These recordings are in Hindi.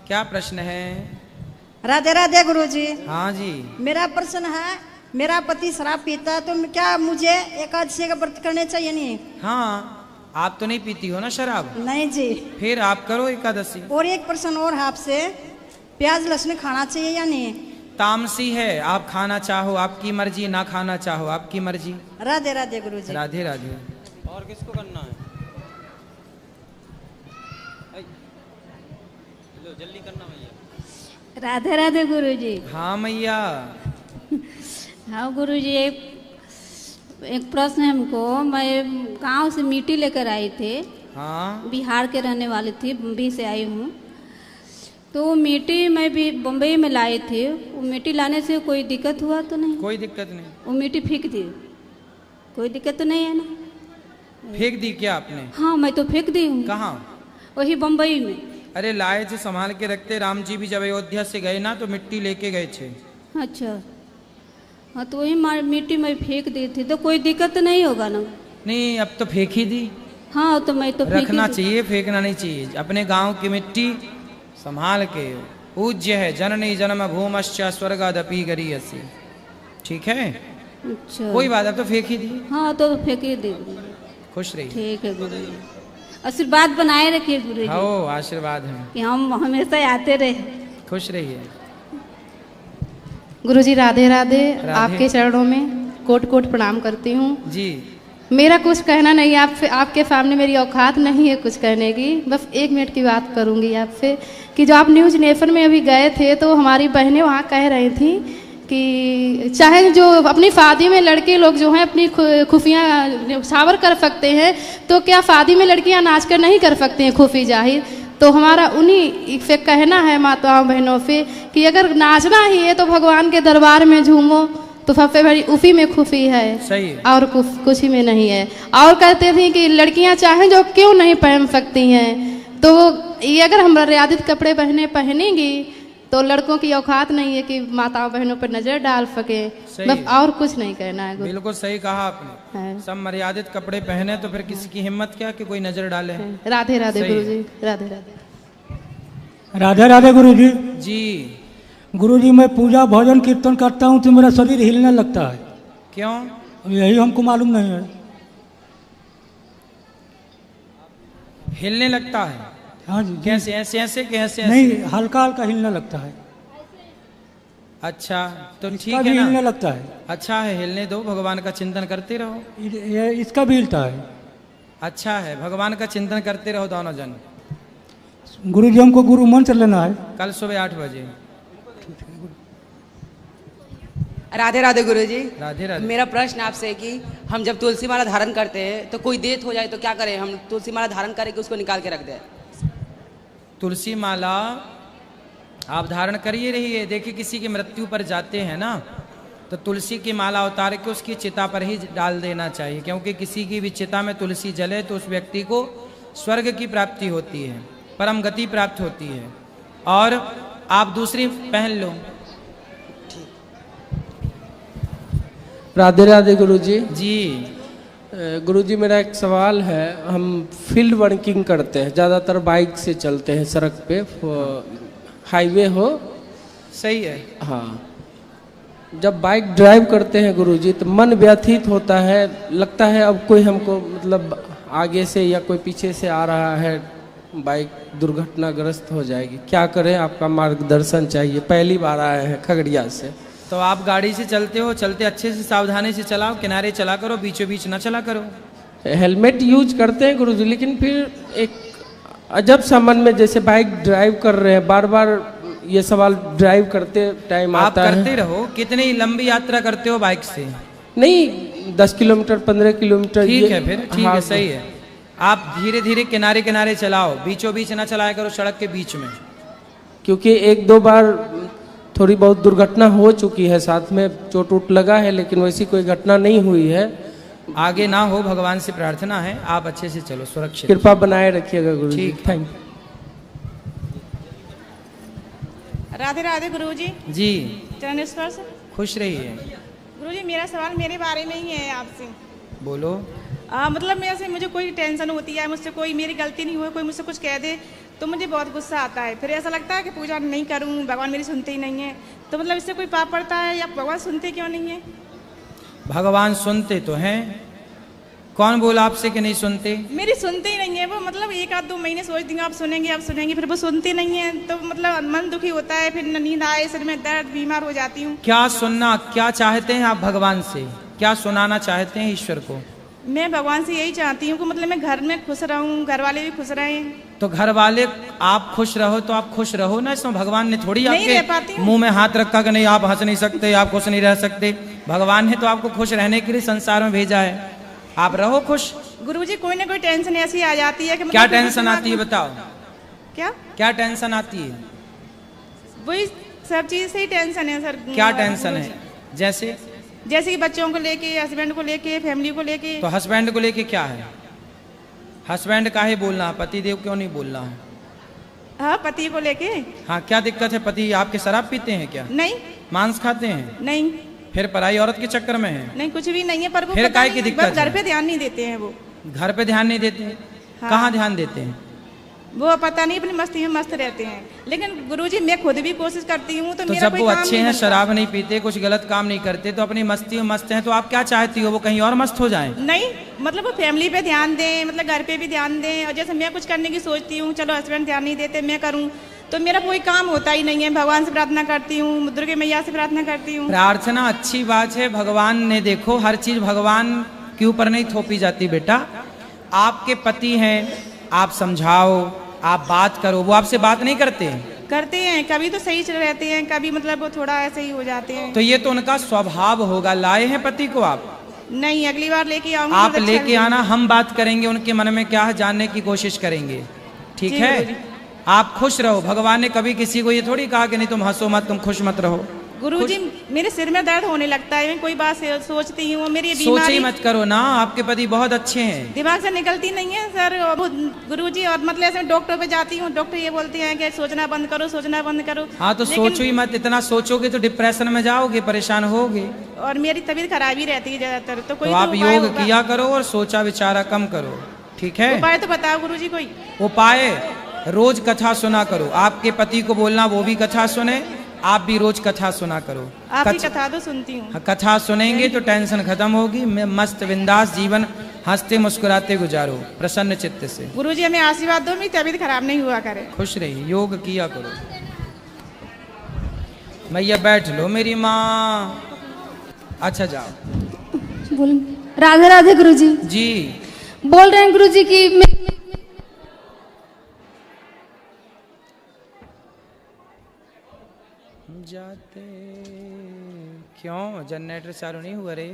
क्या प्रश्न है? राधे राधे गुरुजी। हाँ जी। मेरा प्रश्न है, मेरा पति शराब पीता है तो क्या मुझे एकादशी का व्रत करने चाहिए? नहीं। हाँ, आप तो नहीं पीती हो ना शराब? नहीं जी। फिर आप करो एकादशी। और एक प्रश्न और आपसे, प्याज लहसुन खाना चाहिए या नहीं? तामसी है, आप खाना चाहो आपकी मर्जी, ना खाना चाहो आपकी मर्जी। राधे राधे गुरुजी। राधे राधे। और किसको करना है? लो जल्दी करना भैया। राधे राधे गुरुजी। हाँ मैया। हाँ गुरुजी, एक प्रश्न है हमको। मैं गांव से मिट्टी लेकर आई थी। हाँ। बिहार के रहने वाली थी, बम्बई से आई हूँ। तो मिट्टी मैं भी बम्बई में लाई थी। वो मिट्टी लाने से कोई दिक्कत हुआ तो नहीं? कोई दिक्कत नहीं। वो मिट्टी फेंक दी, कोई दिक्कत तो नहीं है ना? फेंक दी क्या आपने? हाँ मैं तो फेंक दी हूँ। कहाँ? वही बम्बई में। अरे लाए थे, संभाल के रखते। राम जी भी जब अयोध्या से गए ना तो मिट्टी लेके गए थे। अच्छा, हाँ तो वही मिट्टी मैं फेंक दी थी, तो कोई दिक्कत तो नहीं होगा ना? नहीं, अब तो फेंक ही दी। हाँ तो मैं तो रखना चाहिए, फेंकना नहीं चाहिए। अपने गांव की मिट्टी संभाल के। पूज्य है जननी जन्म भूमश्च स्वर्गादपि गरीयसी। ठीक है? अच्छा कोई बात, अब तो फेंक ही दी। हाँ तो फेंक ही दी। खुश रहिए। ठीक है गुरु जी, आशीर्वाद बनाए रखिए गुरु जी। हो, आशीर्वाद है कि हम हमेशा आते रहे। खुश रहिए। गुरुजी राधे राधे, राधे। आपके चरणों में कोट कोट प्रणाम करती हूँ जी। मेरा कुछ कहना नहीं, आपके सामने मेरी औकात नहीं है कुछ कहने की। बस 1 मिनट की बात करूँगी आपसे कि जो आप न्यूज़ नेशन में अभी गए थे तो हमारी बहनें वहाँ कह रही थी कि चाहे जो अपनी शादी में लड़के लोग जो हैं अपनी खुफियाँ सावर कर सकते हैं, तो क्या शादी में लड़कियाँ नाच कर नहीं कर सकती हैं खुफी जाहिर? तो हमारा उन्हीं से कहना है माताओं बहनों से कि अगर नाचना ही है तो भगवान के दरबार में झूमो, तो सबसे बड़ी उसी में खुफी है। सही। और कुछ ही में नहीं है। और कहते थे कि लड़कियां चाहें जो क्यों नहीं पहन सकती हैं, तो ये अगर हम मर्यादित कपड़े पहनेंगी तो लड़कों की औकात नहीं है कि माताओं बहनों पर नजर डाल सके। बस और कुछ नहीं कहना है। बिल्कुल सही कहा आपने। सब मर्यादित कपड़े पहने तो फिर किसी की हिम्मत क्या कि कोई नजर डाले। राधे राधे गुरुजी। राधे राधे। राधे राधे गुरुजी। जी। गुरुजी, मैं पूजा भोजन कीर्तन करता हूँ तो मेरा शरीर हिलने लगता है। क्यों? यही हमको मालूम नहीं है। हिलने लगता है? हाँ जी। कैसे? ऐसे ऐसे कैसे? नहीं, हल्का हल्का हिलने लगता है। अच्छा, तो ठीक इसका है भी ना? हिलने लगता है। अच्छा है, हिलने दो, भगवान का चिंतन करते रहो। इसका भी हिलता है। अच्छा है, भगवान का चिंतन करते रहो दोनों जन। गुरुजी, हमको गुरु मंत्र लेना है। कल सुबह 8 बजे। राधे राधे गुरुजी। राधे राधे। मेरा प्रश्न आपसे है कि हम जब तुलसी माला धारण करते हैं तो कोई डेथ हो जाए तो क्या करें? हम तुलसी माला धारण करें कि उसको निकाल के रख दें? तुलसी माला आप धारण करिए रहिए। देखिए, किसी की मृत्यु पर जाते हैं ना तो तुलसी की माला उतार के उसकी चिता पर ही डाल देना चाहिए, क्योंकि किसी की भी चिता में तुलसी जले तो उस व्यक्ति को स्वर्ग की प्राप्ति होती है, परम गति प्राप्त होती है। और आप दूसरी पहन लो। राधे राधे गुरुजी। जी। गुरुजी, मेरा एक सवाल है। हम फील्ड वर्किंग करते हैं, ज़्यादातर बाइक से चलते हैं सड़क पे, हाईवे हो। सही है। हाँ, जब बाइक ड्राइव करते हैं गुरुजी तो मन व्यथित होता है, लगता है अब कोई हमको मतलब आगे से या कोई पीछे से आ रहा है, बाइक दुर्घटनाग्रस्त हो जाएगी। क्या करें? आपका मार्गदर्शन चाहिए। पहली बार आए हैं खगड़िया से। तो आप गाड़ी से चलते हो, चलते अच्छे से सावधानी से चलाओ, किनारे चला करो, बीचों बीच ना चला करो। हेलमेट यूज करते हैं गुरुजी, लेकिन फिर एक अजब सा मन में, जैसे बाइक ड्राइव कर रहे हैं, बार बार ये सवाल ड्राइव करते टाइम आता है। आप करते रहो। कितनी लंबी यात्रा करते हो बाइक से? नहीं, 10 किलोमीटर 15 किलोमीटर। ठीक है, फिर ठीक हाँ, है, सही है। आप धीरे धीरे किनारे किनारे चलाओ, बीचों बीच ना चलाया करो सड़क के बीच में। क्योंकि 1-2 बार थोड़ी बहुत दुर्घटना हो चुकी है, साथ में चोट उट लगा है, लेकिन वैसी कोई घटना नहीं हुई है। आगे ना हो, भगवान से प्रार्थना है। आप अच्छे से चलो, सुरक्षित। कृपा बनाए रखिएगा गुरु जी। ठीक। थैंक राधे राधे गुरुजी। जी। चरण स्पर्श। खुश रहिए। गुरुजी, मेरा सवाल मेरे बारे में ही है आपसे। बोलो। मतलब मेरे से मुझे कोई टेंशन होती है, मुझसे कोई मेरी गलती नहीं हुई, कोई मुझसे कुछ कह दे तो मुझे बहुत गुस्सा आता है। फिर ऐसा लगता है कि पूजा नहीं करूं, भगवान मेरी सुनते ही नहीं है। तो मतलब इससे कोई पाप पड़ता है या भगवान सुनते क्यों नहीं है? भगवान सुनते तो हैं। कौन बोला आपसे कि नहीं सुनते? मेरी सुनते ही नहीं है वो। मतलब 1-2 महीने सोच देंगे आप सुनेंगे, फिर वो सुनते नहीं है। तो मतलब मन दुखी होता है, फिर नींद आए, सिर में दर्द, बीमार हो जाती हूँ। क्या सुनना, क्या चाहते हैं आप भगवान से? क्या सुनाना चाहते हैं ईश्वर को? मैं भगवान से यही चाहती हूँ कि मतलब मैं घर में खुश रहूँ, घर वाले भी खुश रहें। तो घर वाले आप खुश रहो तो आप खुश रहो ना, इसमें भगवान ने थोड़ी नहीं रह आपके पाती हूँ। मुंह में हाथ रखा कि नहीं आप हंस नहीं सकते, आप खुश नहीं रह सकते। भगवान ने तो आपको खुश रहने के लिए संसार में भेजा है, आप रहो खुश। गुरुजी कोई ना कोई टेंशन ऐसी आ जाती है कि क्या मतलब टेंशन आती है बताओ? क्या क्या टेंशन आती है? वही सब चीज से ही टेंशन है सर। क्या टेंशन है? जैसे जैसे कि बच्चों को लेके, हस्बैंड को लेके, फैमिली को लेके। तो हस्बैंड को लेके क्या है? हस्बैंड काहे बोलना है, पति देव क्यों नहीं बोलना है? हाँ, पति को लेके। हाँ, क्या दिक्कत है? पति आपके शराब पीते हैं क्या? नहीं। मांस खाते हैं? नहीं। फिर पराई औरत के चक्कर में है? नहीं, कुछ भी नहीं है। पर वो फिर पता काहे नहीं, की दिक्कत बस घर है? पे ध्यान नहीं देते हैं वो। घर पे ध्यान नहीं देते हैं? हाँ। कहाँ ध्यान देते हैं? वो पता नहीं, अपनी मस्ती में मस्त रहते हैं। लेकिन गुरुजी मैं खुद भी कोशिश करती हूँ तो तो मेरा जब कोई वो काम अच्छे नहीं हैं, बनता। शराब नहीं पीते, कुछ गलत काम नहीं करते, तो अपनी मस्ती में मस्त हैं, तो आप क्या चाहती हो वो कहीं और मस्त हो जाएं? नहीं, मतलब वो फैमिली पे ध्यान दें, मतलब घर पे भी ध्यान दें। और जैसे मैं कुछ करने की सोचती हूँ, चलो हस्बैंड ध्यान नहीं देते, मैं करूँ, तो मेरा कोई काम होता ही नहीं है। भगवान से प्रार्थना करती हूँ, दुर्गे मैया से प्रार्थना करती हूँ। प्रार्थना अच्छी बात है। भगवान ने देखो हर चीज भगवान के ऊपर नहीं थोपी जाती बेटा। आपके पति हैं, आप समझाओ, आप बात करो, वो आपसे बात नहीं करते हैं? करते हैं, कभी तो सही चल रहते हैं, कभी मतलब वो थोड़ा ऐसे ही हो जाते हैं। तो ये तो उनका स्वभाव होगा। लाए हैं पति को आप? नहीं, अगली बार लेके आऊंगी। आप बहुत अच्छा लेके लगेगा। आना, हम बात करेंगे, उनके मन में क्या है जानने की कोशिश करेंगे, ठीक जी, है? गुरुजी। आप खुश रहो। भगवान ने कभी किसी को ये थोड़ी कहा कि नहीं तुम हंसो मत, तुम खुश मत रहो। गुरुजी मेरे सिर में दर्द होने लगता है, मैं कोई बात सोचती हूँ, मेरी ये सोचे ही बीमारी मत करो ना, आपके पति बहुत अच्छे हैं। दिमाग से निकलती नहीं है सर गुरुजी। और मतलब ऐसे डॉक्टर पे जाती हूँ, डॉक्टर ये बोलते हैं कि सोचना बंद करो, सोचना बंद करो। हाँ, तो लेकिन- सोचो ही मत। इतना सोचोगे तो डिप्रेशन में जाओगे, परेशान होगे। और मेरी तबीयत खराब ही रहती है ज्यादातर। तो कोई तो आप उपाय योग होगा? किया करो और सोचा विचारा कम करो, ठीक है? उपाय तो बताओ गुरुजी कोई। उपाय, रोज कथा सुना करो। आपके पति को बोलना वो भी कथा सुने, आप भी रोज कथा सुना करो। आपकी कथा तो सुनती हूँ। हाँ, कथा सुनेंगे तो टेंशन खत्म होगी। मैं मस्त बिंदास जीवन हंसते मुस्कुराते गुजारो, प्रसन्न चित्त से। गुरुजी हमें आशीर्वाद दो, मेरी तबीयत खराब नहीं हुआ करे। खुश रहिए, योग किया करो। मैया बैठ लो मेरी माँ। अच्छा जाओ। बोल। राधे राधे गुरुजी। जी बोल रहे हैं गुरुजी कि जाते क्यों जनरेटर चालू नहीं हुआ रे?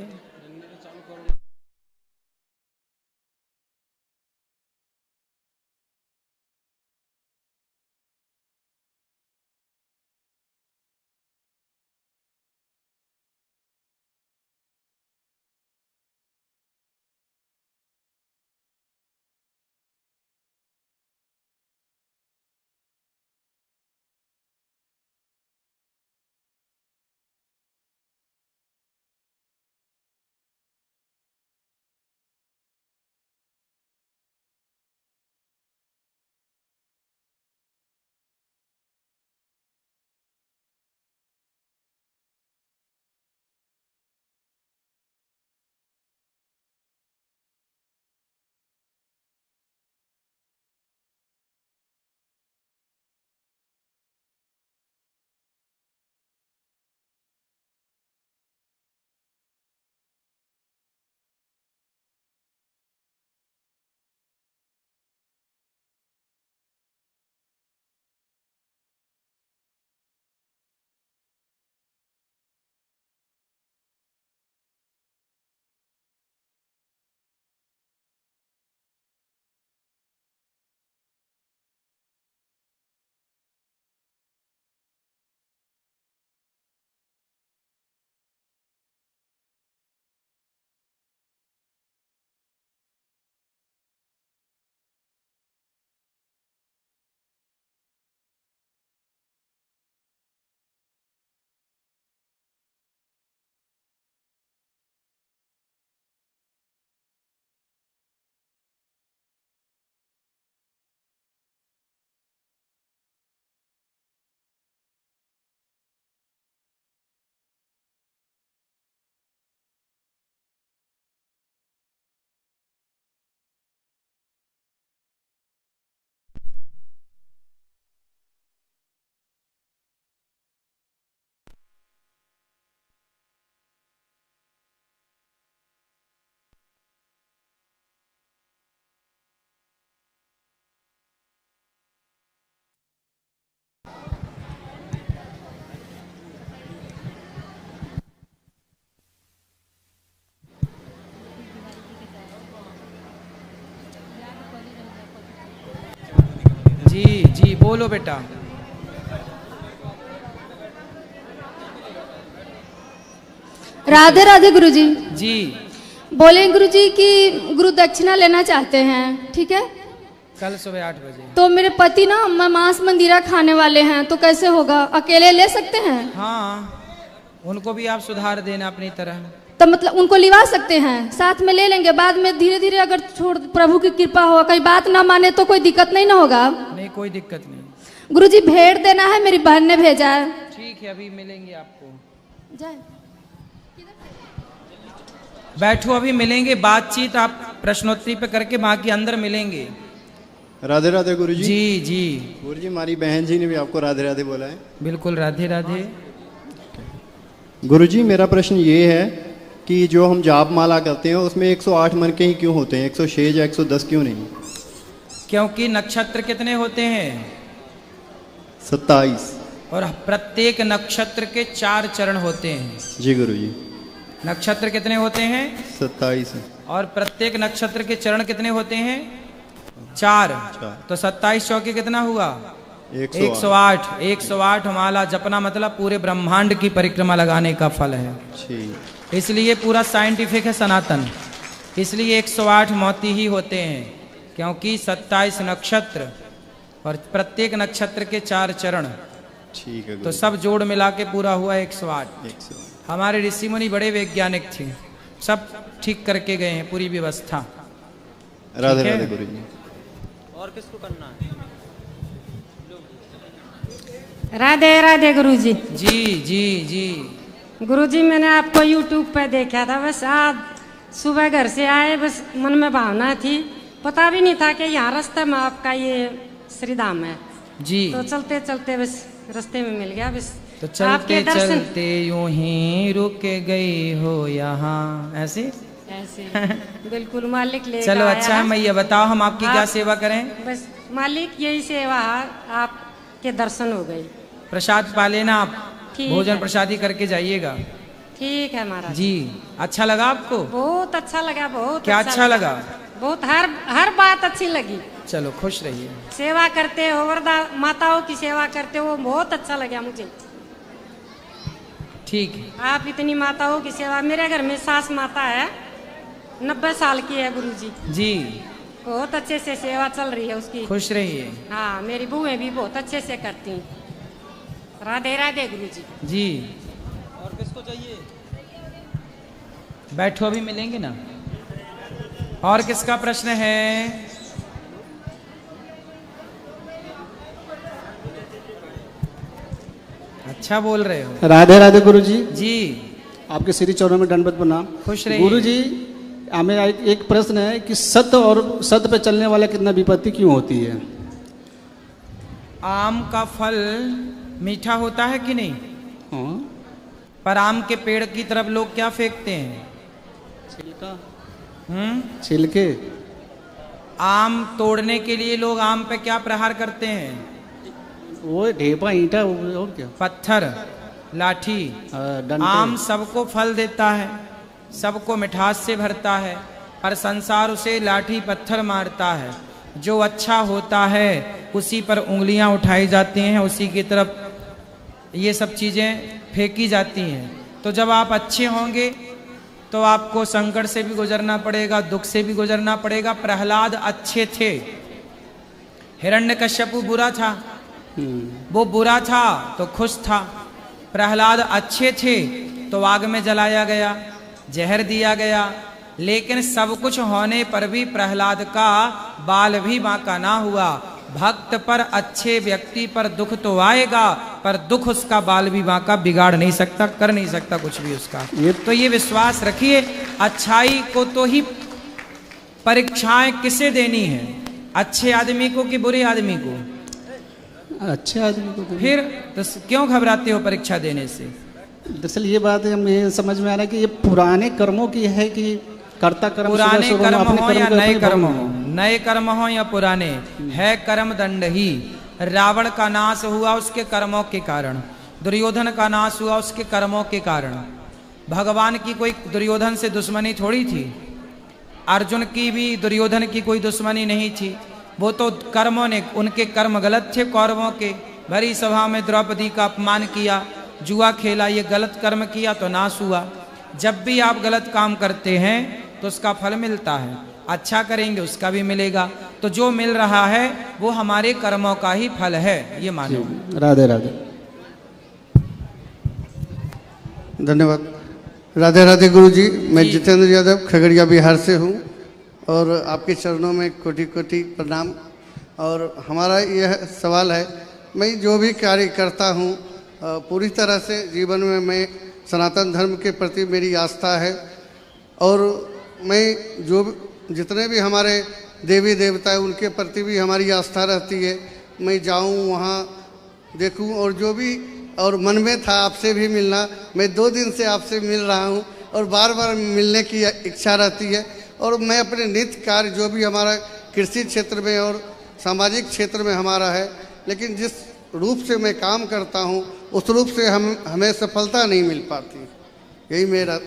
बोलो बेटा। राधे राधे गुरुजी। जी बोले गुरुजी कि गुरु दक्षिणा लेना चाहते हैं, ठीक है? कल सुबह 8 बजे। तो मेरे पति ना मांस मंदिरा खाने वाले हैं, तो कैसे होगा? अकेले ले सकते हैं? हाँ, उनको भी आप सुधार देना अपनी तरह। तो मतलब उनको लिवा सकते हैं, साथ में ले लेंगे, बाद में धीरे धीरे अगर छोड़, प्रभु की कृपा हो, कहीं बात ना माने तो कोई दिक्कत नहीं ना होगा? नहीं, कोई दिक्कत नहीं। गुरुजी भेंट देना है, मेरी बहन ने भेजा है। ठीक है, अभी मिलेंगे आपको। जय। बैठो, अभी मिलेंगे, बातचीत आप प्रश्नोत्तरी पे करके बाकी अंदर मिलेंगे। राधे राधे गुरुजी। जी जी गुरुजी, हमारी बहन जी ने भी आपको राधे राधे बोला है। बिल्कुल, राधे राधे। गुरुजी, मेरा प्रश्न ये है कि जो हम जाप माला करते हैं उसमें 108 मन के ही क्यों होते हैं, 106 या 110 क्यों नहीं? क्योंकि नक्षत्र कितने होते हैं? 27। और प्रत्येक नक्षत्र के 4 चरण होते हैं। जी गुरुजी। नक्षत्र कितने होते हैं? 27 है। और प्रत्येक नक्षत्र के चरण कितने होते हैं? 4। तो 27 चौके कितना हुआ? 108। 108 माला जपना मतलब पूरे ब्रह्मांड की परिक्रमा लगाने का फल है। इसलिए पूरा साइंटिफिक है, सनातन। इसलिए 108 मोती ही होते हैं, क्योंकि 27 नक्षत्र और प्रत्येक नक्षत्र के 4 चरण। ठीक है। तो सब जोड़ मिला के पूरा हुआ 108। हमारे ऋषि मुनि बड़े वैज्ञानिक थे, सब ठीक करके गए हैं पूरी व्यवस्था। राधे राधे गुरुजी। और किसको करना है? राधे राधे गुरुजी। जी जी जी। गुरुजी, मैंने आपको YouTube पे देखा था, बस आज सुबह घर से आए, बस मन में भावना थी, पता भी नहीं था कि यहाँ रास्ते में आपका ये श्री धाम है जी। तो चलते चलते बस रास्ते में मिल गया, बस तो चलते चलते यूं ही रुक गई हो यहाँ, ऐसे ऐसे बिल्कुल मालिक ले चलो अच्छा है। मैया बताओ, हम आपकी क्या सेवा करें? बस मालिक यही सेवा है, आपके दर्शन हो गए। प्रसाद पा लेना आप, भोजन है। प्रसादी करके जाइएगा। ठीक है महाराज जी। अच्छा लगा आपको? बहुत अच्छा लगा। बहुत क्या अच्छा लगा? बहुत, हर बात अच्छी लगी। चलो खुश रहिए। सेवा करते हो, वरदा माताओं की सेवा करते हो, बहुत अच्छा लगा मुझे। ठीक है। आप इतनी माताओं की सेवा, मेरे घर में सास माता है, 90 साल की है गुरुजी जी। बहुत अच्छे से सेवा चल रही है उसकी। खुश रहिए। हाँ, मेरी बुएं भी बहुत अच्छे से करती हैं। राधे राधे गुरुजी। जी। और किसको चाहिए? बैठो, अभी मिलेंगे ना। और किसका प्रश्न है? अच्छा बोल रहे हो। राधे राधे गुरुजी। जी। आपके श्री चरणों में दंडवत प्रणाम। खुश रहिए। गुरुजी, हमें एक प्रश्न है कि सत्य और सत्य पे चलने वाला कितना विपत्ति क्यों होती है? आम का फल मीठा होता है कि नहीं? हाँ। पर आम के पेड़ की तरफ लोग क्या फेंकते हैं? छिलका। छिलके। आम तोड़ने के लिए लोग आम पे क्या प्रहार करते हैं? वो ढेपा, ईंटा और क्या? पत्थर, लाठी। आम सबको फल देता है, सबको मिठास से भरता है, पर संसार उसे लाठी पत्थर मारता है। जो अच्छा होता है उसी पर उंगलियां उठाई जाती हैं, उसी की तरफ ये सब चीज़ें फेंकी जाती हैं। तो जब आप अच्छे होंगे तो आपको संकट से भी गुजरना पड़ेगा, दुख से भी गुजरना पड़ेगा। प्रहलाद अच्छे थे, हिरण्यकश्यपु बुरा था, वो बुरा था तो खुश था। प्रहलाद अच्छे थे तो आग में जलाया गया, जहर दिया गया, लेकिन सब कुछ होने पर भी प्रहलाद का बाल भी बांका ना हुआ। भक्त पर, अच्छे व्यक्ति पर दुख तो आएगा, पर दुख उसका बाल भी बांका बिगाड़ नहीं सकता, कर नहीं सकता कुछ भी उसका। तो ये विश्वास रखिए, अच्छाई को तो ही परीक्षाएं किसे देनी है? अच्छे आदमी को कि बुरे आदमी को? अच्छे आदमी को। फिर तो क्यों घबराते हो परीक्षा देने से? दरअसल ये बात है, हमें समझ में आ रहा है कि ये पुराने कर्मों की है कि कर्ता कर्म, पुराने कर्म हो या नए कर्म हो, नए कर्म हो या पुराने, है कर्म दंड ही। रावण का नाश हुआ उसके कर्मों के कारण, दुर्योधन का नाश हुआ उसके कर्मों के कारण। भगवान की कोई दुर्योधन से दुश्मनी थोड़ी थी, अर्जुन की भी दुर्योधन की कोई दुश्मनी नहीं थी। वो तो कर्मों ने, उनके कर्म गलत थे कौरवों के। भरी सभा में द्रौपदी का अपमान किया, जुआ खेला, ये गलत कर्म किया तो नाश हुआ। जब भी आप गलत काम करते हैं तो उसका फल मिलता है, अच्छा करेंगे उसका भी मिलेगा। तो जो मिल रहा है वो हमारे कर्मों का ही फल है, ये मानो। राधे राधे। धन्यवाद। राधे राधे गुरु जी। मैं जितेंद्र यादव खगड़िया बिहार से हूँ और आपके चरणों में कोटि कोटि प्रणाम। और हमारा यह सवाल है, मैं जो भी कार्य करता हूँ पूरी तरह से जीवन में मैं सनातन धर्म के प्रति मेरी आस्था है। और मैं जो जितने भी हमारे देवी देवता हैं उनके प्रति भी हमारी आस्था रहती है। मैं जाऊँ वहाँ देखूँ, और जो भी और मन में था आपसे भी मिलना, मैं 2 दिन से आपसे मिल रहा हूँ और बार बार मिलने की इच्छा रहती है। और मैं अपने नित्य कार्य जो भी हमारा कृषि क्षेत्र में और सामाजिक क्षेत्र में हमारा है, लेकिन जिस रूप से मैं काम करता हूँ उस रूप से हमें सफलता नहीं मिल पाती। यही मेरा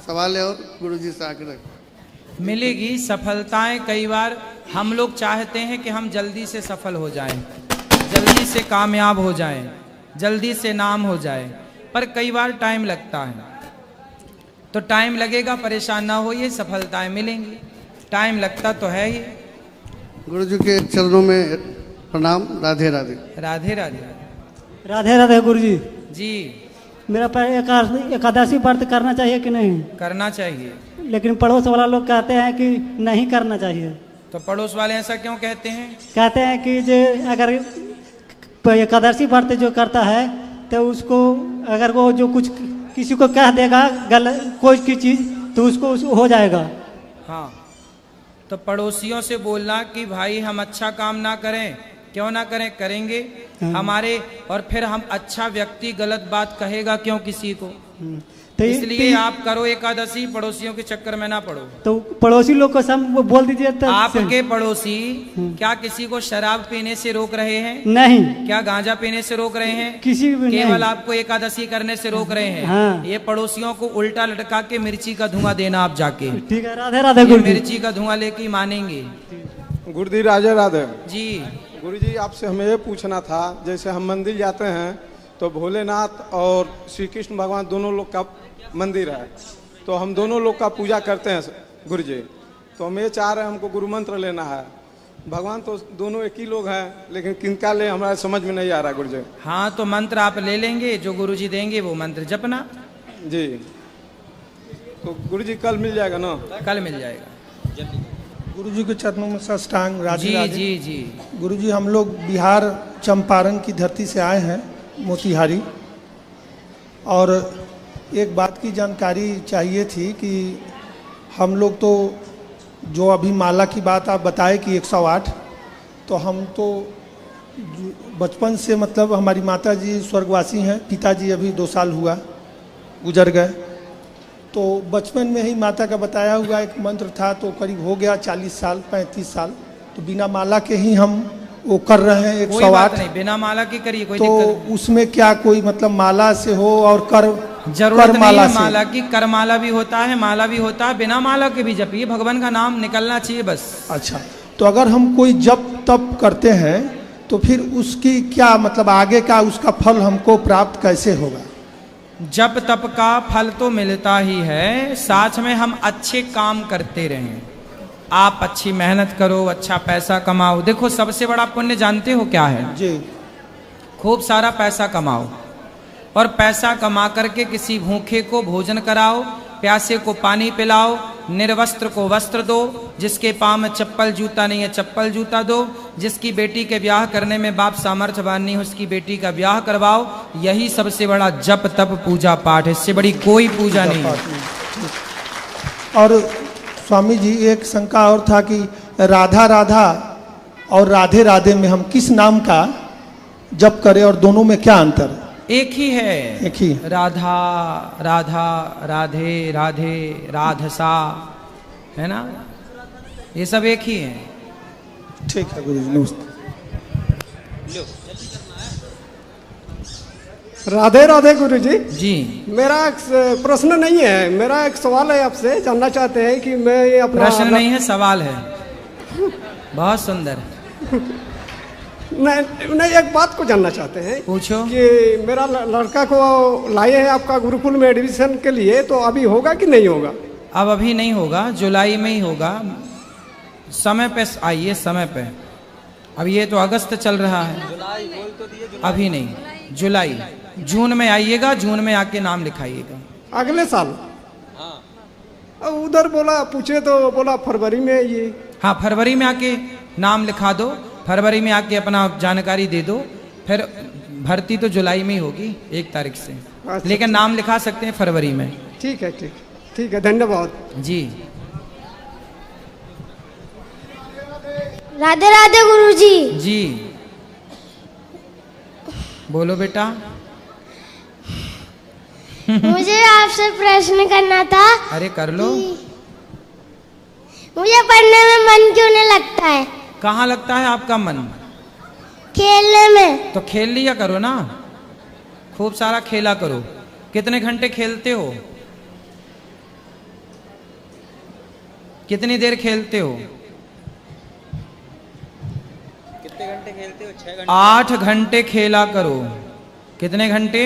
सवाल है और गुरु जी से आग्रह। मिलेगी सफलताएं। कई बार हम लोग चाहते हैं कि हम जल्दी से सफल हो जाएं, जल्दी से कामयाब हो जाएं, जल्दी से नाम हो जाए, पर कई बार टाइम लगता है। तो टाइम लगेगा, परेशान ना होइए, सफलताएं मिलेंगी। टाइम लगता तो है ही। गुरु जी के चरणों में प्रणाम। राधे राधे। राधे राधे। राधे राधे गुरु जी। जी, मेरा एकादशी व्रत करना चाहिए कि नहीं? करना चाहिए। लेकिन पड़ोस वाला लोग कहते हैं कि नहीं करना चाहिए। तो पड़ोस वाले ऐसा क्यों कहते हैं? कहते हैं कि जो अगर एकादशी व्रत जो करता है तो उसको अगर वो जो कुछ किसी को कह देगा गलत कोई की चीज़ तो उसको हो जाएगा। हाँ, तो पड़ोसियों से बोलना कि भाई हम अच्छा काम ना करें, क्यों ना करें, करेंगे हमारे, और फिर हम अच्छा व्यक्ति गलत बात कहेगा क्यों किसी को। तो इसलिए आप करो एकादशी, पड़ोसियों के चक्कर में ना पड़ो। तो पड़ोसी लोग को सब बोल दीजिए। तो आपके पड़ोसी क्या किसी को शराब पीने से रोक रहे हैं? नहीं। क्या गांजा पीने से रोक रहे हैं? किसी भी केवल नहीं। आपको एकादशी करने से रोक रहे हैं। हाँ। ये पड़ोसियों को उल्टा लटका के मिर्ची का धुआं देना आप जाके। ठीक है। राधे राधे गुरु जी। मिर्ची का धुआं लेके मानेंगे। गुरुजी राधे राधे। जी गुरुजी, आपसे हमें ये पूछना था, जैसे हम मंदिर जाते हैं तो भोलेनाथ और श्री कृष्ण भगवान दोनों लोग का मंदिर है, तो हम दोनों लोग का पूजा करते हैं गुरुजी। तो हम ये चाह रहे हैं, हमको गुरु मंत्र लेना है। भगवान तो दोनों एक ही लोग हैं, लेकिन किनका ले हमारे समझ में नहीं आ रहा गुरुजी। हाँ, तो मंत्र आप ले लेंगे, जो गुरुजी देंगे वो मंत्र जपना। जी, तो गुरुजी कल मिल जाएगा ना? कल मिल जाएगा। गुरुजी के चरणों में साष्टांग राधे जी राधे। जी जी। गुरुजी, हम लोग बिहार चंपारण की धरती से आए हैं, मोतिहारी, और एक बात की जानकारी चाहिए थी कि हम लोग तो जो अभी माला की बात आप बताए कि 108, तो हम तो बचपन से मतलब हमारी माता जी स्वर्गवासी हैं, पिताजी अभी 2 साल हुआ गुजर गए, तो बचपन में ही माता का बताया हुआ एक मंत्र था, तो करीब हो गया 40 साल 35 साल, तो बिना माला के ही हम वो कर रहे हैं 108। कोई बात नहीं, बिना माला के करिए, कोई दिक्कत नहीं। तो उसमें क्या कोई मतलब माला से हो और जरूरत नहीं है माला की। कर माला भी होता है, माला भी होता है, बिना माला के भी जपिए, भगवान का नाम निकलना चाहिए बस। अच्छा, तो अगर हम कोई जप तप करते हैं तो फिर उसकी क्या मतलब आगे का उसका फल हमको प्राप्त कैसे होगा? जप तप का फल तो मिलता ही है, साथ में हम अच्छे काम करते रहें। आप अच्छी मेहनत करो, अच्छा पैसा कमाओ। देखो सबसे बड़ा पुण्य जानते हो क्या है? जी। खूब सारा पैसा कमाओ और पैसा कमा करके किसी भूखे को भोजन कराओ, प्यासे को पानी पिलाओ, निर्वस्त्र को वस्त्र दो, जिसके पाँव में चप्पल जूता नहीं है चप्पल जूता दो, जिसकी बेटी के ब्याह करने में बाप सामर्थ्यवान नहीं है उसकी बेटी का ब्याह करवाओ। यही सबसे बड़ा जप तप पूजा पाठ है, इससे बड़ी कोई पूजा नहीं है। और स्वामी जी, एक शंका और था कि राधा राधा और राधे राधे में हम किस नाम का जप करें और दोनों में क्या अंतर? एक ही है। एक ही। राधा राधा, राधे राधे, राधसा, है ना, ये सब एक ही है। ठीक है गुरु जी, नमस्ते। राधे राधे गुरु जी। जी, मेरा एक प्रश्न नहीं है, मेरा एक सवाल है, आपसे जानना चाहते हैं कि मैं ये अपना प्रश्न नहीं है, सवाल है। बहुत सुंदर। नहीं, एक बात को जानना चाहते हैं। पूछो। कि मेरा लड़का को लाए हैं आपका गुरुकुल में एडमिशन के लिए, तो अभी होगा कि नहीं होगा? अब अभी नहीं होगा, जुलाई में ही होगा। समय पे आइए, समय पे। अब ये तो अगस्त चल रहा है, अभी नहीं, जुलाई जून में आइएगा, जून में आके नाम लिखाइएगा। अगले साल? उधर बोला, पूछे तो बोला फरवरी में ये। हाँ, फरवरी में आके नाम लिखा दो, फरवरी में आके अपना जानकारी दे दो, फिर भर्ती तो जुलाई में ही होगी 1 तारीख से। अच्छा, लेकिन नाम लिखा सकते हैं फरवरी में। ठीक है, ठीक है, धन्यवाद जी। राधे राधे गुरुजी। जी बोलो बेटा। मुझे आपसे प्रश्न करना था। अरे कर लो। मुझे पढ़ने में मन क्यों नहीं लगता है? कहाँ लगता है आपका मन? खेलने में। तो खेल लिया करो ना, खूब सारा खेला करो। कितने घंटे खेलते हो? कितनी देर खेलते हो? कितने घंटे खेलते हो? 6 घंटे। 8 घंटे खेला करो। कितने घंटे?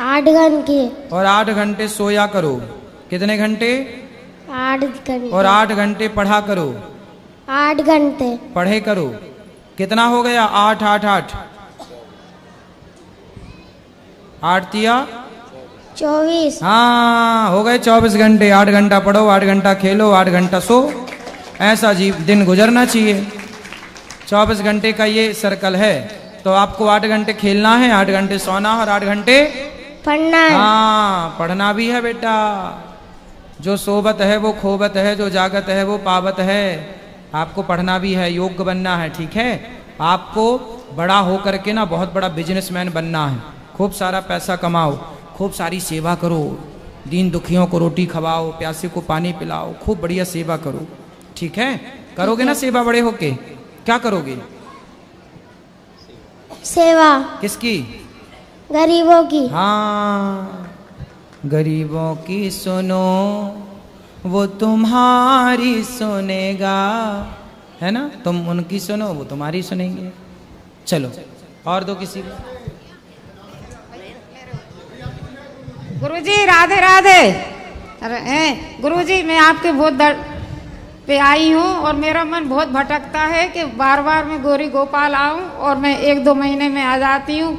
8 घंटे। और 8 घंटे सोया करो। कितने घंटे? 8 घंटे। और 8 घंटे पढ़ा करो। 8 घंटे पढ़े करो। कितना हो गया? 8 8 8 8 तिया 24। हाँ, हो गए 24 घंटे। 8 घंटा पढ़ो, 8 घंटा खेलो, 8 घंटा सो। ऐसा दिन गुजरना चाहिए। 24 घंटे का ये सर्कल है। तो आपको 8 घंटे खेलना है, 8 घंटे सोना और 8 घंटे पढ़ना है। हाँ, पढ़ना भी है बेटा। जो सोबत है वो खोबत है, जो जागत है वो पावत है। आपको पढ़ना भी है, योग्य बनना है, ठीक है। आपको बड़ा होकर के ना बहुत बड़ा बिजनेसमैन बनना है। खूब सारा पैसा कमाओ, खूब सारी सेवा करो, दीन दुखियों को रोटी खवाओ, प्यासे को पानी पिलाओ, खूब बढ़िया सेवा करो, ठीक है। करोगे ना सेवा बड़े होके? क्या करोगे? सेवा। किसकी? गरीबों की। हाँ, गरीबों की सुनो, वो तुम्हारी सुनेगा, है ना। तुम उनकी सुनो, वो तुम्हारी सुनेंगे। चलो और दो किसी को। गुरुजी राधे राधे। अरे गुरुजी, मैं आपके बहुत दर पे आई हूँ और मेरा मन बहुत भटकता है कि बार बार मैं गौरी गोपाल आऊँ और मैं 1-2 महीने में आ जाती हूँ,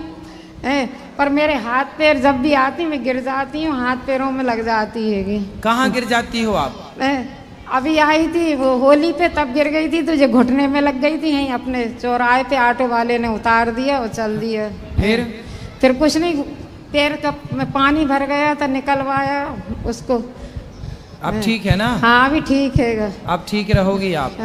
पर मेरे हाथ पैर जब भी आती मैं गिर जाती हूँ, हाथ पैरों में लग जाती है। कहाँ गिर जाती हो आप? अभी आई थी वो होली पे, तब गिर गई थी, तुझे घुटने में लग गई थी। यहीं अपने चौराहे पे ऑटो वाले ने उतार दिया और चल दिया। फिर कुछ नहीं, पैर का में पानी भर गया था, निकलवाया उसको। अब ठीक है ना? हाँ, अभी ठीक है। अब ठीक रहोगी आप।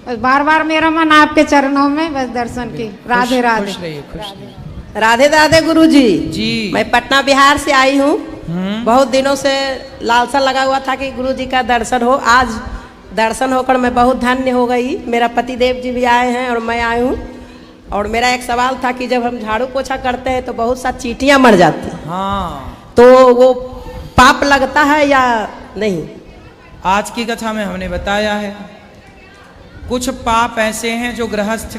बस बार बार मेरा मन आपके चरणों में, बस दर्शन की। राधे राधे। खुश रहिए, खुश रहिए। राधे राधे गुरुजी। जी। मैं पटना बिहार से आई हूँ। बहुत दिनों से लालसा लगा हुआ था कि गुरुजी का दर्शन हो। आज दर्शन होकर मैं बहुत धन्य हो गई। मेरा पति देव जी भी आए हैं और मैं आई हूँ। और मेरा एक सवाल था कि जब हम झाड़ू पोछा करते हैं तो बहुत सा चींटियाँ मर जाती हैं। हाँ। तो वो पाप लगता है या नहीं? आज की कथा में हमने बताया है, कुछ पाप ऐसे हैं जो गृहस्थ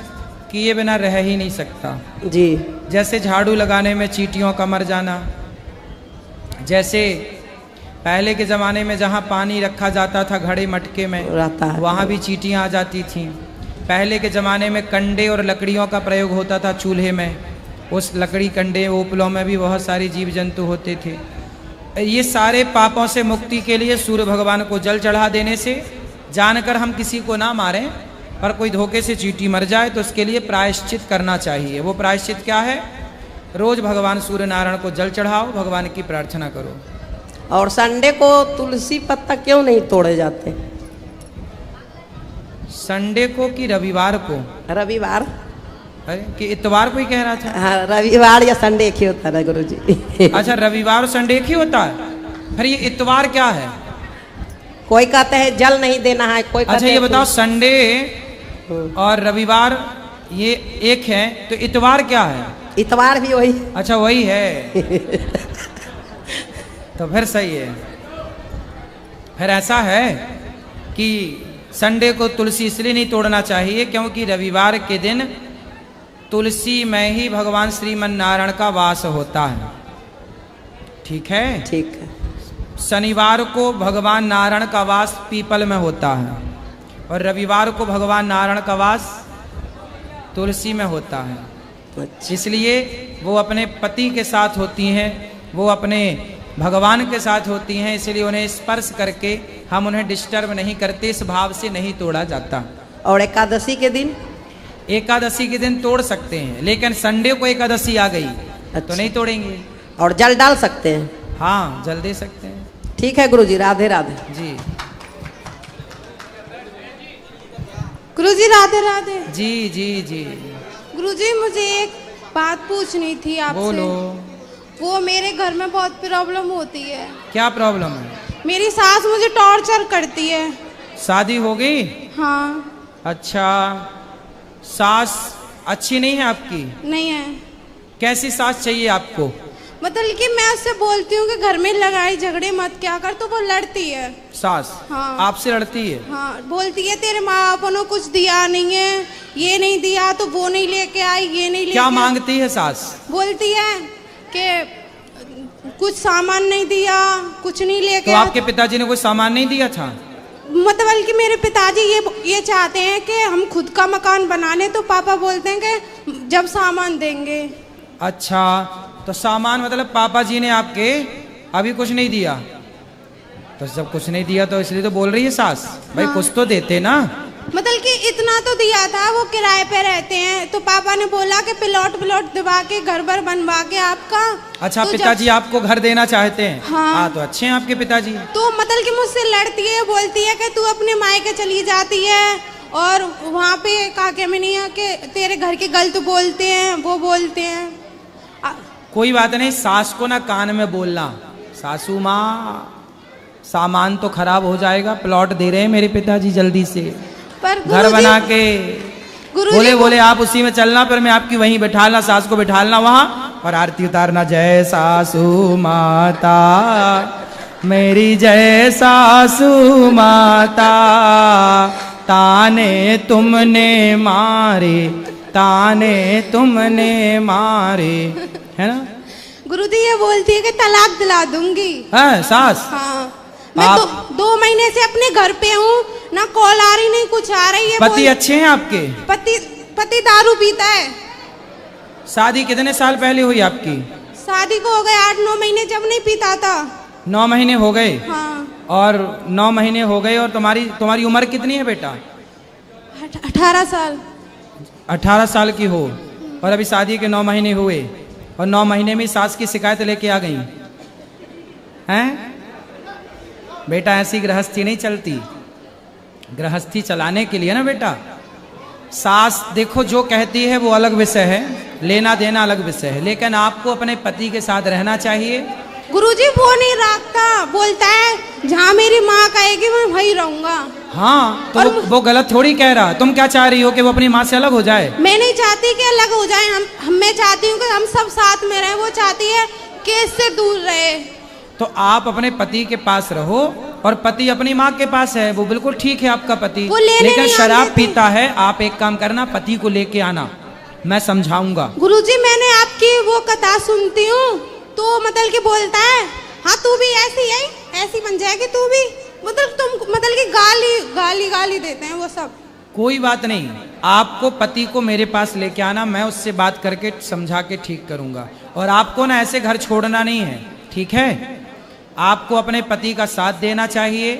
किए बिना रह ही नहीं सकता। जी। जैसे झाड़ू लगाने में चींटियों का मर जाना, जैसे पहले के ज़माने में जहाँ पानी रखा जाता था घड़े मटके में, वहाँ भी चींटियाँ आ जाती थीं। पहले के ज़माने में कंडे और लकड़ियों का प्रयोग होता था चूल्हे में, उस लकड़ी कंडे ओपलों में भी बहुत सारे जीव जंतु होते थे। ये सारे पापों से मुक्ति के लिए सूर्य भगवान को जल चढ़ा देने से, जानकर हम किसी को ना मारें, पर कोई धोखे से चींटी मर जाए तो उसके लिए प्रायश्चित करना चाहिए। वो प्रायश्चित क्या है? रोज भगवान सूर्य नारायण को जल चढ़ाओ, भगवान की प्रार्थना करो। और संडे को तुलसी पत्ता क्यों नहीं तोड़े जाते? संडे को कि रविवार को? रविवार। अरे कि इतवार को ही कह रहा था। हाँ, रविवार या संडे एक ही होता है गुरुजी। अच्छा, रविवार और संडे एक ही होता है? फिर ये इतवार क्या है? कोई कहते हैं जल नहीं देना है, कोई अच्छा ये बताओ, संडे और रविवार ये एक है, तो इतवार क्या है? इतवार भी वही। अच्छा वही है। तो फिर सही है। फिर ऐसा है कि संडे को तुलसी इसलिए नहीं तोड़ना चाहिए क्योंकि रविवार के दिन तुलसी में ही भगवान श्रीमन नारायण का वास होता है। ठीक है? ठीक है। शनिवार को भगवान नारायण का वास पीपल में होता है और रविवार को भगवान नारायण का वास तुलसी में होता है। इसलिए वो अपने पति के साथ होती हैं, वो अपने भगवान के साथ होती हैं, इसलिए उन्हें स्पर्श करके हम उन्हें डिस्टर्ब नहीं करते, इस भाव से नहीं तोड़ा जाता। और एकादशी के दिन? एकादशी के दिन तोड़ सकते हैं, लेकिन संडे को एकादशी आ गई तो नहीं तोड़ेंगे। और जल डाल सकते हैं? हाँ, जल दे सकते हैं। ठीक है गुरुजी, राधे राधे। जी गुरुजी राधे राधे। जी जी जी। गुरुजी मुझे एक बात पूछनी थी आपसे। बोलो। वो मेरे घर में बहुत प्रॉब्लम होती है। क्या प्रॉब्लम है? मेरी सास मुझे टॉर्चर करती है। शादी हो गई? हाँ। अच्छा, सास अच्छी नहीं है आपकी? नहीं है। कैसी सास चाहिए आपको? मतलब कि मैं उससे बोलती हूँ कि घर में लड़ाई झगड़े मत क्या कर, तो वो लड़ती है। सास? हाँ। आपसे लड़ती है? हाँ, बोलती है तेरे माँ बाप ने कुछ दिया नहीं है, ये नहीं दिया तो वो नहीं लेके आई, ये नहीं लेके। क्या मांगती है सास? बोलती है कि कुछ सामान नहीं दिया, कुछ नहीं लेके। तो आपके पिताजी ने कोई सामान नहीं दिया था? मतलब कि मेरे पिताजी ये चाहते हैं कि हम खुद का मकान बना लें, तो पापा बोलते हैं कि जब सामान देंगे। अच्छा, तो सामान मतलब पापा जी ने आपके अभी कुछ नहीं दिया? तो जब कुछ नहीं दिया तो इसलिए तो बोल रही है सास, भाई हाँ। कुछ तो देते ना। मतलब कि इतना तो दिया था, वो किराए पे रहते हैं, तो पापा ने बोला कि प्लॉट दिवा के घर भर बनवा के आपका। अच्छा, तो पिताजी आपको घर देना चाहते हैं? हाँ। तो अच्छे हैं आपके पिताजी। तो मतलब कि मुझसे लड़ती है, बोलती है कि तू अपने मायके चली जाती है और वहाँ पे काके में नहीं है कि तेरे घर के गलत बोलते हैं, वो बोलते हैं। कोई बात नहीं, सास को ना कान में बोलना, सासू माँ सामान तो खराब हो जाएगा, प्लॉट दे रहे हैं मेरे पिताजी जल्दी से, पर घर बना के। बोले आप उसी में चलना, पर मैं आपकी वहीं बैठालना, सास को बैठालना वहाँ और आरती उतारना। जय सासू माता मेरी, जय सासू माता, ताने तुमने मारे, ताने तुमने मारे, है ना? गुरुजी ये बोलती है कि तलाक दिला दूंगी। है सास? हाँ। मैं दो महीने से अपने घर पे हूँ, ना कॉल आ रही नहीं कुछ आ रही है। पति अच्छे हैं आपके? पति दारू पीता है। शादी कितने साल पहले हुई आपकी? शादी को हो गए 8-9 महीने, जब नहीं पीता था। 9 महीने हो गए? हाँ। और 9 महीने हो गए, और तुम्हारी उम्र कितनी है बेटा? 18 साल। 18 साल की हो और अभी शादी के 9 महीने हुए, और 9 महीने में सास की शिकायत लेके आ गई हैं? बेटा ऐसी गृहस्थी नहीं चलती। गृहस्थी चलाने के लिए ना बेटा, सास देखो जो कहती है वो अलग विषय है, लेना देना अलग विषय है, लेकिन आपको अपने पति के साथ रहना चाहिए। गुरुजी वो नहीं रखता, बोलता है जहाँ मेरी माँ कहेगी मैं वहीं रहूंगा। हाँ, तो वो गलत थोड़ी कह रहा। तुम क्या चाह रही हो कि वो अपनी माँ से अलग हो जाए? मैं नहीं चाहती कि अलग हो जाए, मैं चाहती हूँ कि हम सब साथ में रहें। वो चाहती है कि इससे दूर रहे। तो आप अपने पति के पास रहो, और पति अपनी माँ के पास है, वो बिल्कुल ठीक है आपका पति, लेकिन शराब पीता है। आप एक काम करना, पति को लेके आना, मैं समझाऊंगा। गुरुजी मैंने आपकी वो कथा सुनती हूँ, तो मतलब कि बोलता है हाँ तू भी ऐसी है, ऐसी बन जाएगी तू भी। मतलब कि गाली देते हैं वो सब। कोई बात नहीं, आपको पति को मेरे पास लेके आना, मैं उससे बात करके समझा के ठीक करूंगा। और आपको ना ऐसे घर छोड़ना नहीं है, ठीक है? आपको अपने पति का साथ देना चाहिए,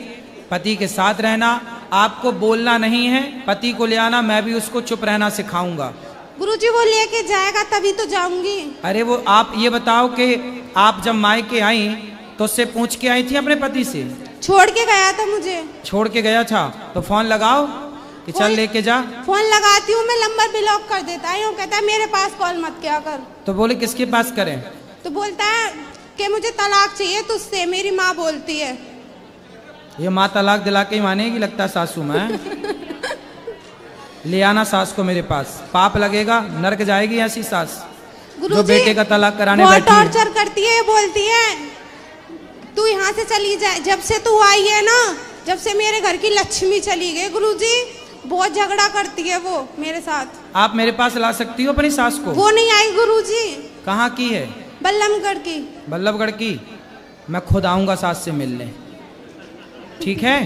पति के साथ रहना, आपको बोलना नहीं है। पति को ले आना, मैं भी उसको चुप रहना सिखाऊंगा। गुरुजी वो लेके जाएगा तभी तो जाऊंगी। अरे वो आप ये बताओ कि आप जब मायके आई तो उससे पूछ के आई थी अपने पति से? छोड़ के गया था मुझे। छोड़ के गया था तो फोन लगाओ कि चल लेके जा। फोन लगाती हूँ मैं, नंबर ब्लॉक कर देता है, कहता है मेरे पास कॉल मत किया कर। तो बोले किसके पास करें? तो बोलता है कि मुझे तलाक चाहिए तुझसे, मेरी माँ बोलती है। ये माँ तलाक दिला के ही मानेगी लगता सासू में। ले आना सास को मेरे पास, पाप लगेगा, नरक जाएगी ऐसी सास जो बेटे का तलाक कराने बैठी है। टॉर्चर करती है, बोलती है तू यहाँ से चली जाए, जब से तू आई है ना जब से मेरे घर की लक्ष्मी चली गई गुरुजी, बहुत झगड़ा करती है वो मेरे साथ। आप मेरे पास ला सकती हो अपनी सास को? वो नहीं आई गुरुजी। कहाँ की है? बल्लभगढ़ की। बल्लभगढ़ की? मैं खुद आऊंगा सास से मिलने, ठीक है?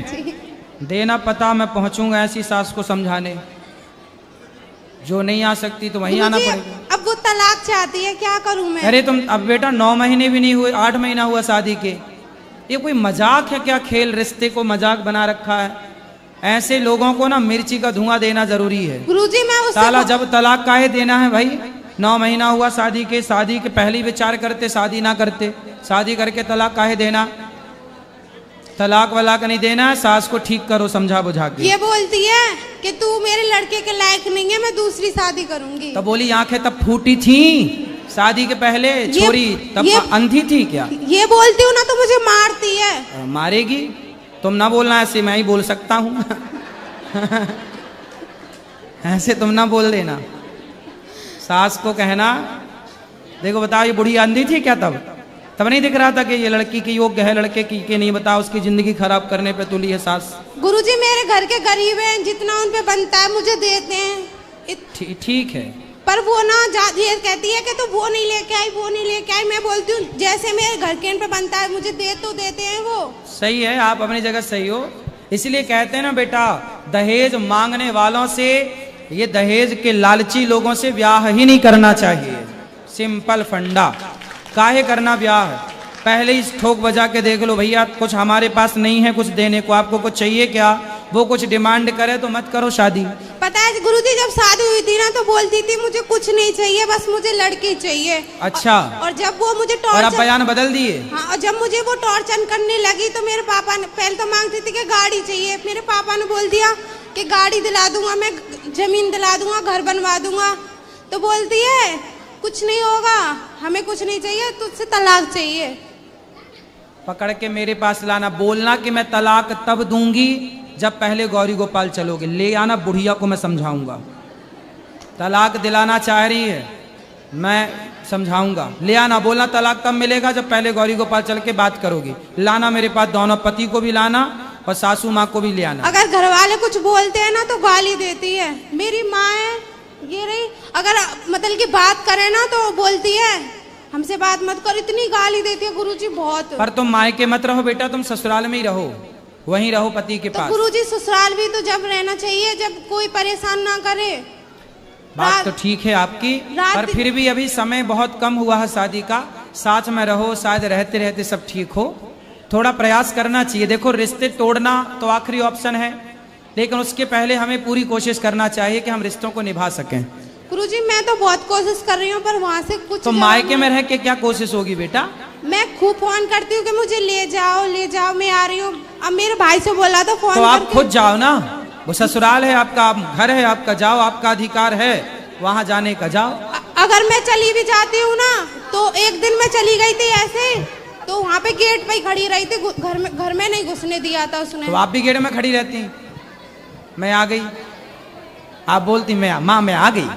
देना पता, मैं पहुंचूंगा ऐसी सास को समझाने। जो नहीं आ सकती तो वहीं आना पड़ेगा। अब वो तलाक चाहती है, क्या करूं मैं? अरे तुम अब बेटा 9 महीने भी नहीं हुए, 8 महीना हुआ शादी के। ये कोई मजाक है क्या? खेल रिश्ते को मजाक बना रखा है। ऐसे लोगों को ना मिर्ची का धुआं देना जरूरी है। गुरुजी मैं उससे साला जब तलाक काहे देना है भाई? 9 महीना हुआ शादी के, शादी के पहले विचार करते, शादी ना करते। शादी करके तलाक काहे देना? तलाक वलाक नहीं देना है। सास को ठीक करो, समझा बुझा के। ये बोलती है कि तू मेरे लड़के के लायक नहीं है, मैं दूसरी शादी करूंगी। तब बोली आंखें तब फूटी थी शादी के पहले? छोरी तब अंधी थी क्या? ये बोलती हूँ ना तो मुझे मारती है। मारेगी? तुम ना बोलना ऐसे, मैं ही बोल सकता हूँ। ऐसे तुम ना बोल देना। सास को कहना देखो बताओ ये बुढ़ी अंधी थी क्या? तब नहीं दिख रहा था कि ये लड़की की योग्य है, लड़के की के नहीं? बताओ उसकी जिंदगी खराब करने पे तुली है सास। गुरुजी मेरे घर के गरीब हैं, जितना उन पे बनता है मुझे देते हैं। ठीक है, पर वो ना ये कहती है कि तो वो नहीं लेके आई, वो नहीं लेके आई। मैं बोलती हूँ जैसे मेरे घर के इन पे बनता है मुझे दे तो देते हैं वो। सही है, आप अपनी जगह सही हो। इसलिए कहते हैं ना बेटा, दहेज मांगने वालों से, ये दहेज के लालची लोगों से ब्याह ही नहीं करना चाहिए। सिंपल फंडा। काहे करना ब्याह? पहले ही ठोक बजा के देख लो भैया, कुछ हमारे पास नहीं है कुछ देने को, आपको कुछ चाहिए क्या? वो कुछ डिमांड करे तो मत करो शादी। पता है गुरुजी जब शादी हुई थी ना तो बोलती थी मुझे कुछ नहीं चाहिए, बस मुझे लड़की चाहिए। अच्छा। और जब वो मुझे और अब बयान बदल दिए? हाँ, और जब मुझे वो टॉर्चर करने लगी तो मेरे पापा ने पहले तो मांगती थी कि गाड़ी चाहिए। मेरे पापा ने बोल दिया कि गाड़ी दिला दूंगा, मैं जमीन दिला दूंगा, घर बनवा दूंगा। तो बोलती है कुछ नहीं होगा, हमें कुछ नहीं चाहिए, तुझसे तलाक चाहिए। पकड़ के मेरे पास लाना, बोलना कि मैं तलाक तब दूंगी जब पहले गौरी गोपाल चलोगे। ले आना, बुढ़िया को मैं समझाऊंगा। तलाक दिलाना चाह रही है, मैं समझाऊंगा। ले आना, बोलना तलाक तब मिलेगा जब पहले गौरी गोपाल चल के बात करोगी। लाना मेरे पास दोनों, पति को भी लाना और सासू माँ को भी ले आना। अगर घर वाले कुछ बोलते हैं ना तो गाली देती है। मेरी माँ है ये रही, अगर मतलब की बात करे ना तो बोलती है हमसे बात मत कर, इतनी गाली देती है गुरुजी बहुत। पर तुम मायके मत रहो बेटा, तुम ससुराल में ही रहो, वहीं रहो पति के पास। गुरुजी ससुराल भी तो जब रहना चाहिए जब कोई परेशान ना करे। बात तो ठीक है आपकी, पर फिर भी अभी समय बहुत कम हुआ है शादी का। साथ में रहो, शायद रहते रहते सब ठीक हो। थोड़ा प्रयास करना चाहिए। देखो रिश्ते तोड़ना तो आखिरी ऑप्शन है, लेकिन उसके पहले हमें पूरी कोशिश करना चाहिए कि हम रिश्तों को निभा सकें। गुरुजी मैं तो बहुत कोशिश कर रही हूँ पर वहाँ से कुछ तो मायके में रह के क्या कोशिश होगी बेटा? मैं खूब फोन करती हूँ कि मुझे ले जाओ मैं आ रही हूँ। अब मेरे भाई से बोला तो फोन तो आप खुद जाओ ना, वो ससुराल है आपका, घर है आपका, जाओ, आपका अधिकार है वहाँ जाने का, जाओ। अगर मैं चली भी जाती हूँ ना तो एक दिन मैं चली गई थी ऐसे, तो वहाँ पे गेट पे ही खड़ी रही थी, घर में नहीं घुसने दिया था उसने। तो आप भी गेट में खड़ी रहती? मैं आ गई, आप बोलती माँ मैं आ गई,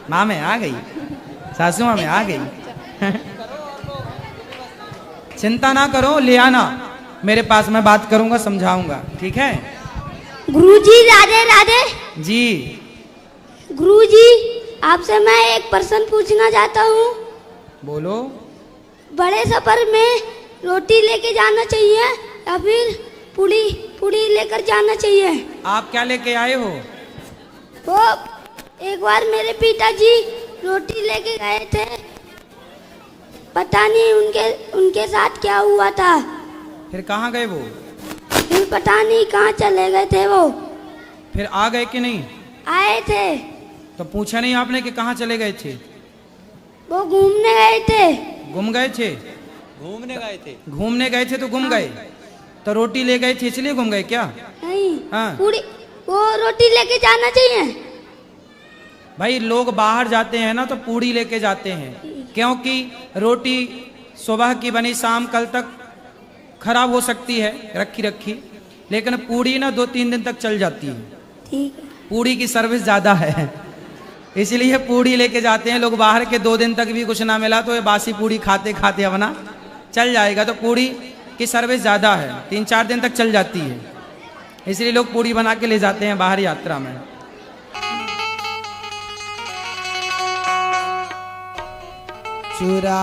माँ मैं आ गई, सासू माँ मैं आ गई। चिंता ना करो, ले आना मेरे पास, मैं बात करूंगा, समझाऊंगा, ठीक है? गुरुजी राधे राधे। जी गुरुजी आपसे मैं एक प्रश्न पूछना चाहता हूँ। बोलो। बड़े सफर में रोटी लेके जाना चाहिए या फिर पूड़ी लेकर जाना चाहिए? आप क्या लेके आए हो? वो एक बार मेरे पिताजी रोटी लेके गए थे, पता नहीं उनके साथ क्या हुआ था। फिर कहाँ गए वो? फिर पता नहीं कहाँ चले गए थे वो। फिर आ गए कि नहीं? आए थे। तो पूछा नहीं आपने कि कहाँ चले गए थे? वो घूमने गए थे। घूम गए थे? घूमने गए थे। घूमने गए थे तो घूम गए? तो रोटी ले गए थे इसलिए घूम गए क्या? नहीं। हाँ। पूरी वो रोटी लेके जाना चाहिए। भाई लोग बाहर जाते हैं ना तो पूड़ी लेके जाते हैं, क्योंकि रोटी सुबह की बनी शाम कल तक खराब हो सकती है रखी, लेकिन पूड़ी ना 2-3 दिन तक चल जाती है। ठीक है। पूड़ी की सर्विस ज्यादा है, इसलिए पूड़ी लेके जाते हैं लोग बाहर के। 2 दिन तक भी कुछ ना मिला तो ये बासी पूड़ी खाते खाते अपना चल जाएगा। तो पूड़ी की सर्विस ज्यादा है, 3-4 दिन तक चल जाती है। इसलिए लोग पूड़ी बना के ले जाते हैं बाहर यात्रा में। चूरा